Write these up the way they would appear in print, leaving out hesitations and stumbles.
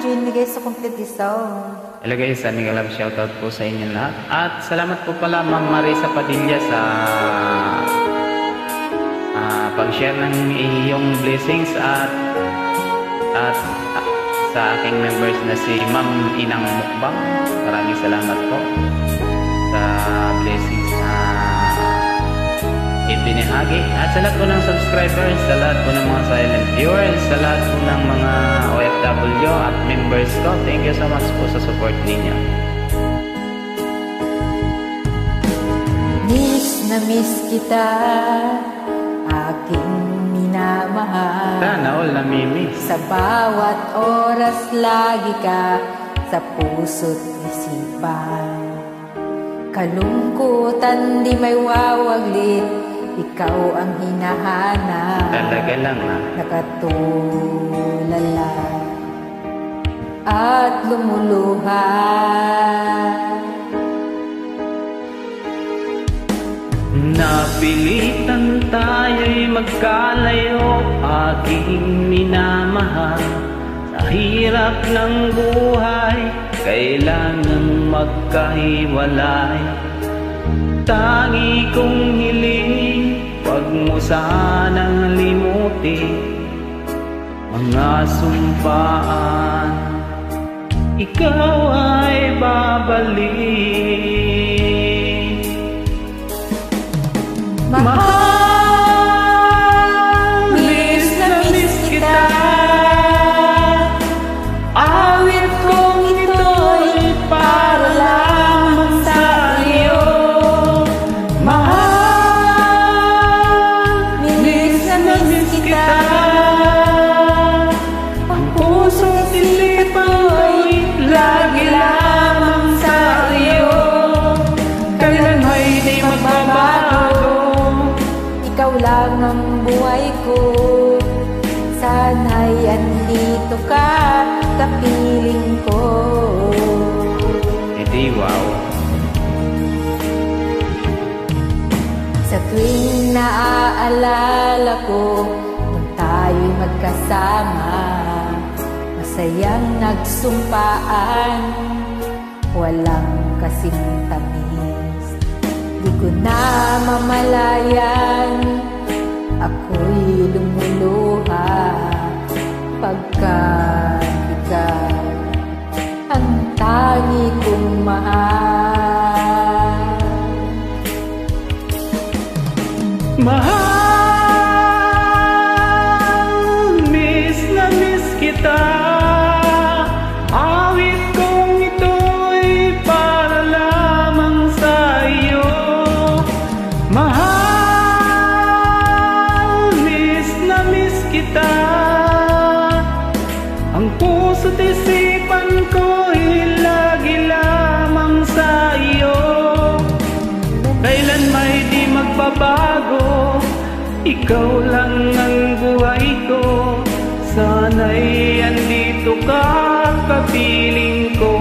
ilagay sa complete sound. Ilagay sa mega love shoutout po sa inyo lahat. At salamat po pala Ma'am Marisa Padilla sa pag-share ng iyong blessings at sa aking members na si Ma'am Inang Mukbang. Maraming salamat po sa blessings na ibinahagi. At sa lahat po ng subscribers, sa lahat po ng mga silent viewers, sa lahat po ng mga OFW at members ko, thank you so much po sa support ninyo. Miss na miss kita, aking minamahal. Sana all namimiss. Sa bawat oras lagi ka sa puso't isipan. Kalungkutan di may wawaglit, ikaw ang hinahanap. Talaga lang Nakatulala at lumuluha. Napilitan tayo'y magkalayo, aking minamahal. Sa hirap ng buhay, kailangang magkahiwalay. Tangi kong hiling, wag mo sanang limutin mga sumpaan, ikaw ay babalik. Mahal, miss na miss kita. Awit kong ito'y para lamang sa iyo. Mahal, miss na miss kita. Ang puso't isipan ko'y lagi lamang sa iyo. Kailan ay di magbabago, ikaw lang ang buhay ko. Sana'y andito ka, kapiling ko. Hindi, wow. Sa tuwing naaalala ko, nung tayo'y magkasama, masayang nagsumpaan, walang kasing tamis. Di ko na mamalayan, ako'y lumuluha pagkat ikaw ang tangi kong mahal. Mahal, miss na miss kita. Awit kong ito'y para lamang sa iyo. Mahal, miss na miss kita. Ang puso't isipan ko'y lagi lamang sa iyo. Kailan may di magbabago, ikaw lang ang buhay ko. Sana'y andito ka, kapiling ko.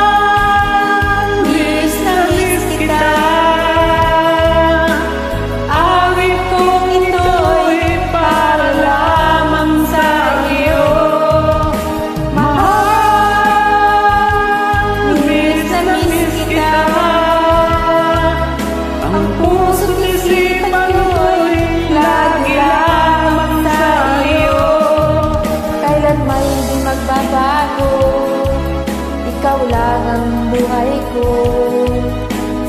Mahal, miss na miss kita. Awit kong ito'y para lamang sa iyo. Mahal, miss na miss kita. Ang puso't isipan ko'y lagi lamang sa iyo. Kailan may di magbabago, ikaw lang ang buhay ko.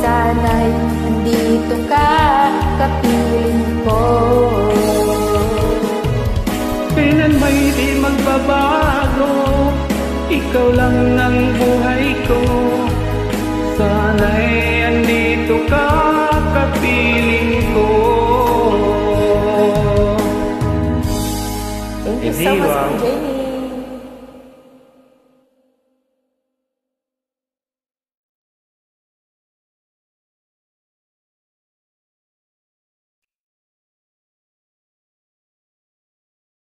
Sana'y andito ka, kapiling ko. Kailan may di magbabago, ikaw lang ang buhay ko. Sana'y andito ka, kapiling ko. Thank you so much, Jenny.